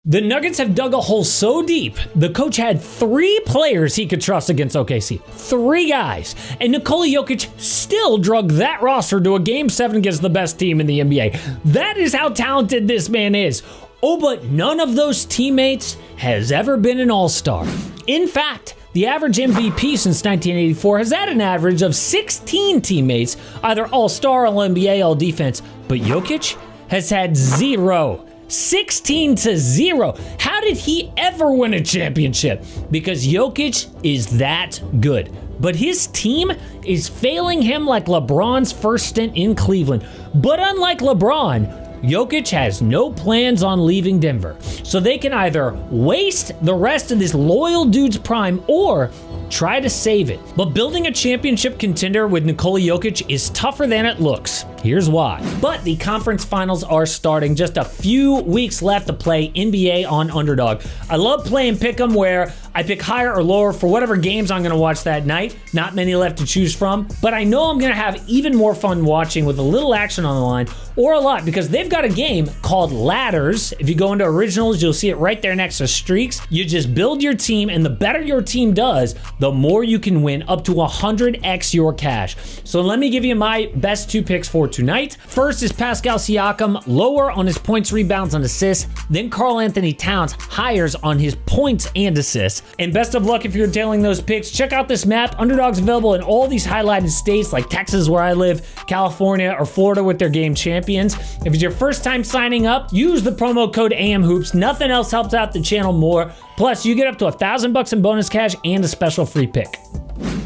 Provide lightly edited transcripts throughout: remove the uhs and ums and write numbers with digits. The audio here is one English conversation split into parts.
The Nuggets have dug a hole so deep, the coach had 3 players he could trust against OKC. 3 guys. And Nikola Jokic still drug that roster to a Game 7 against the best team in the NBA. That is how talented this man is. Oh, but none of those teammates has ever been an all-star. In fact, the average MVP since 1984 has had an average of 16 teammates, either all-star, all-NBA, all-defense. But Jokic has had 0. 16-0. How did he ever win a championship? Because Jokic is that good. But his team is failing him like LeBron's first stint in Cleveland. But unlike LeBron, Jokic has no plans on leaving Denver. So they can either waste the rest of this loyal dude's prime or try to save it. But building a championship contender with Nikola Jokic is tougher than it looks. Here's why. But the conference finals are starting. Just a few weeks left to play NBA on Underdog. I love playing Pick'em where I pick higher or lower for whatever games I'm going to watch that night. Not many left to choose from, but I know I'm going to have even more fun watching with a little action on the line, or a lot, because they've got a game called Ladders. If you go into Originals, you'll see it right there next to Streaks. You just build your team, and the better your team does, the more you can win, up to 100x your cash. So let me give you my best 2 picks for tonight. First is Pascal Siakam, lower on his points, rebounds, and assists. Then Karl Anthony Towns, higher on his points and assists. And best of luck if you're tailing those picks. Check out this map. Underdog's available in all these highlighted states like Texas, where I live, California, or Florida with their game champions. If it's your first time signing up, use the promo code AMHOOPS. Nothing else helps out the channel more. Plus, you get up to $1,000 in bonus cash and a special free pick.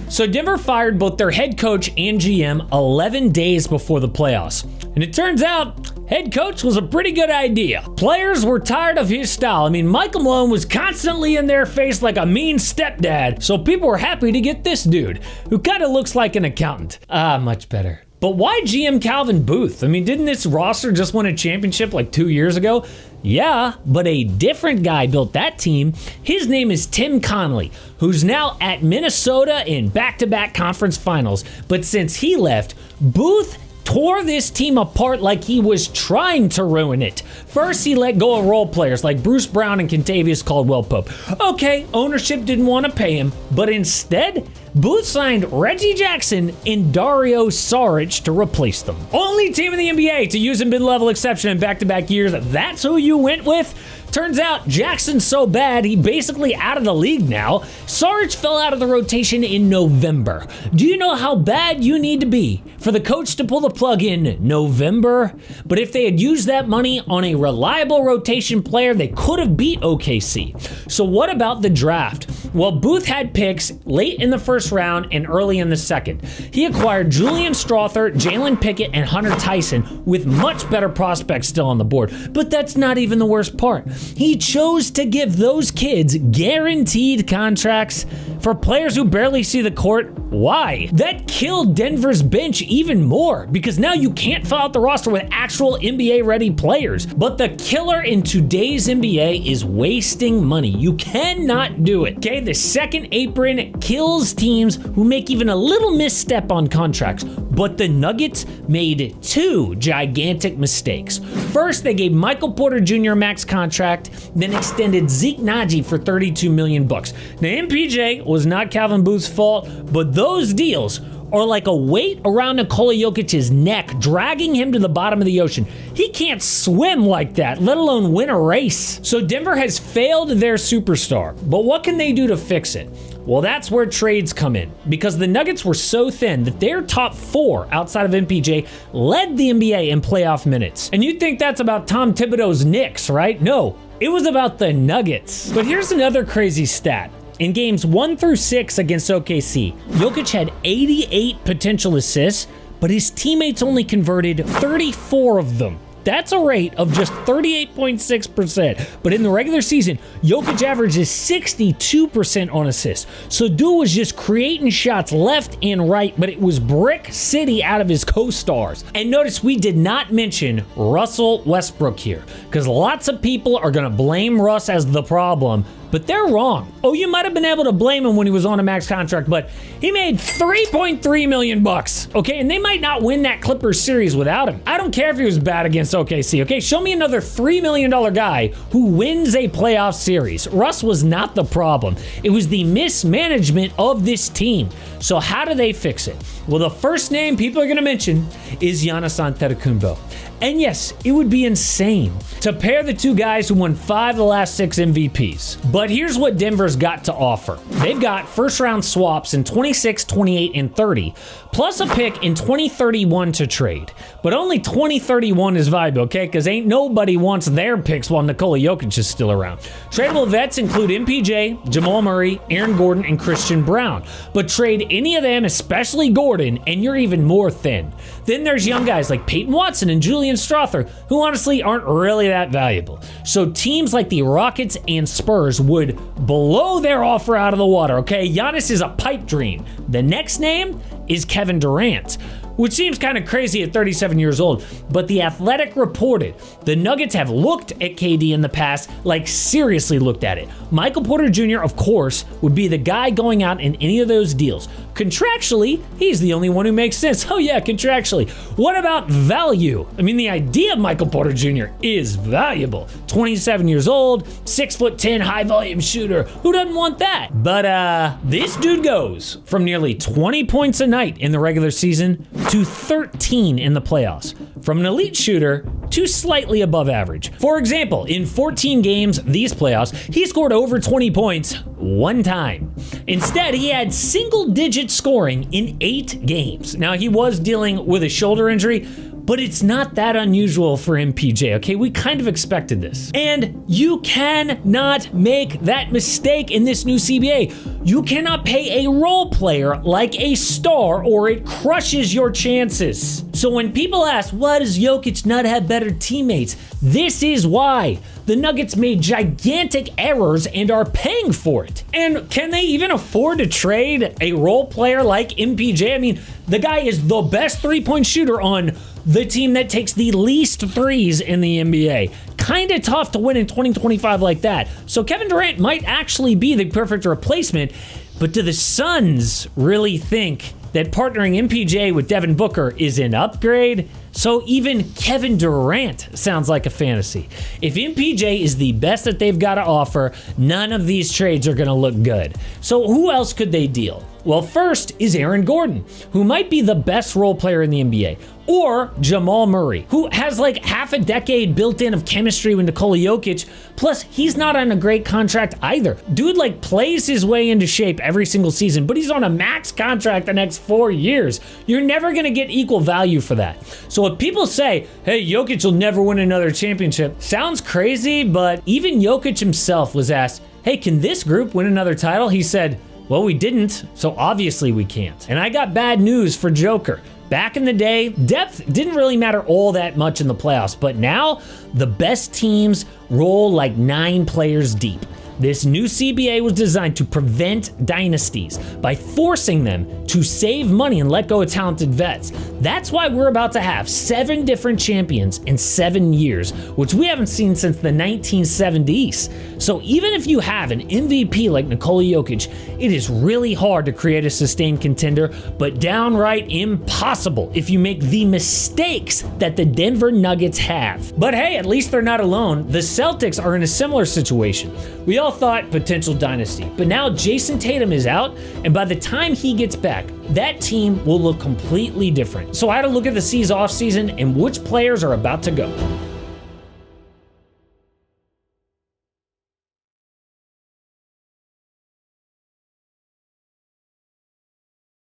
So Denver fired both their head coach and GM 11 days before the playoffs. And it turns out, head coach was a pretty good idea. Players were tired of his style. I mean, Michael Malone was constantly in their face like a mean stepdad. So people were happy to get this dude, who kind of looks like an accountant. Much better. But why GM Calvin Booth? I mean, didn't this roster just win a championship like 2 years ago? Yeah, but a different guy built that team. His name is Tim Connelly, who's now at Minnesota in back-to-back conference finals. But since he left, Booth tore this team apart like he was trying to ruin it. First, he let go of role players like Bruce Brown and Kentavious Caldwell-Pope. Okay, ownership didn't want to pay him, but instead, Booth signed Reggie Jackson and Dario Saric to replace them. Only team in the NBA to use a mid-level exception in back-to-back years. That's who you went with? Turns out Jackson's so bad, he basically out of the league now. Saric fell out of the rotation in November. Do you know how bad you need to be for the coach to pull the plug in November? But if they had used that money on a reliable rotation player, they could have beat OKC. So what about the draft? Well, Booth had picks late in the first round and early in the second. He acquired Julian Strawther, Jalen Pickett, and Hunter Tyson with much better prospects still on the board. But that's not even the worst part. He chose to give those kids guaranteed contracts for players who barely see the court. Why? That killed Denver's bench even more, because now you can't fill out the roster with actual NBA-ready players. But the killer in today's NBA is wasting money. You cannot do it, okay? The second apron kills teams who make even a little misstep on contracts. But the Nuggets made 2 gigantic mistakes. First, they gave Michael Porter Jr. a max contract, then extended Zeke Naji for $32 million. Now, MPJ was not Calvin Booth's fault, but those deals are like a weight around Nikola Jokic's neck, dragging him to the bottom of the ocean. He can't swim like that, let alone win a race. So Denver has failed their superstar, but what can they do to fix it? Well, that's where trades come in, because the Nuggets were so thin that their top 4 outside of MPJ led the NBA in playoff minutes. And you'd think that's about Tom Thibodeau's Knicks, right? No, it was about the Nuggets. But here's another crazy stat. In games 1 through 6 against OKC, Jokic had 88 potential assists, but his teammates only converted 34 of them. That's a rate of just 38.6%. But in the regular season, Jokic averages 62% on assists. So dude was just creating shots left and right, but it was brick city out of his co-stars. And notice we did not mention Russell Westbrook here, because lots of people are going to blame Russ as the problem, but they're wrong. Oh, you might have been able to blame him when he was on a max contract, but he made $3.3 million, okay? And they might not win that Clippers series without him. I don't care if he was bad against against OKC. Okay, show me another $3 million guy who wins a playoff series. Russ was not the problem. It was the mismanagement of this team. So how do they fix it? Well, the first name people are going to mention is Giannis Antetokounmpo. And yes, it would be insane to pair the two guys who won 5 of the last 6 MVPs. But here's what Denver's got to offer. They've got first-round swaps in 26, 28, and 30, plus a pick in 2031 to trade. But only 2031 is viable, okay? Because ain't nobody wants their picks while Nikola Jokic is still around. Tradable vets include MPJ, Jamal Murray, Aaron Gordon, and Christian Brown. But trade any of them, especially Gordon, and you're even more thin. Then there's young guys like Peyton Watson and Julian Strother, who honestly aren't really that valuable. So teams like the Rockets and Spurs would blow their offer out of the water, okay? Giannis is a pipe dream. The next name is Kevin Durant, which seems kind of crazy at 37 years old, but The Athletic reported the Nuggets have looked at KD in the past, like seriously looked at it. Michael Porter Jr., of course, would be the guy going out in any of those deals. Contractually, he's the only one who makes sense. Oh yeah, contractually. What about value? I mean, the idea of Michael Porter Jr. is valuable. 27 years old, 6'10", high volume shooter. Who doesn't want that? But this dude goes from nearly 20 points a night in the regular season to 13 in the playoffs. From an elite shooter to slightly above average. For example, in 14 games these playoffs, he scored over 20 points one time. Instead, he had single-digit scoring in 8 games. Now, he was dealing with a shoulder injury, but it's not that unusual for MPJ, okay? We kind of expected this. And you cannot make that mistake in this new CBA. You cannot pay a role player like a star or it crushes your chances. So when people ask, why does Jokic not have better teammates? This is why. The Nuggets made gigantic errors and are paying for it. And can they even afford to trade a role player like MPJ? I mean, the guy is the best three-point shooter on the team that takes the least threes in the NBA. Kind of tough to win in 2025 like that. So Kevin Durant might actually be the perfect replacement, but do the Suns really think that partnering MPJ with Devin Booker is an upgrade? So even Kevin Durant sounds like a fantasy. If MPJ is the best that they've got to offer, none of these trades are going to look good. So who else could they deal? Well, first is Aaron Gordon, who might be the best role player in the NBA. Or Jamal Murray, who has like half a decade built in of chemistry with Nikola Jokic. Plus, he's not on a great contract either. Dude like plays his way into shape every single season, but he's on a max contract the next 4 years. You're never going to get equal value for that. So if people say, hey, Jokic will never win another championship, sounds crazy, but even Jokic himself was asked, hey, can this group win another title? He said, well, we didn't, so obviously we can't. And I got bad news for Joker. Back in the day, depth didn't really matter all that much in the playoffs, but now the best teams roll like 9 players deep. This new CBA was designed to prevent dynasties by forcing them to save money and let go of talented vets. That's why we're about to have 7 different champions in 7 years, which we haven't seen since the 1970s. So even if you have an MVP like Nikola Jokic, it is really hard to create a sustained contender, but downright impossible if you make the mistakes that the Denver Nuggets have. But hey, at least they're not alone. The Celtics are in a similar situation. We all thought potential dynasty, but now Jason Tatum is out, and by the time he gets back, that team will look completely different. So I had to look at the C's offseason and which players are about to go.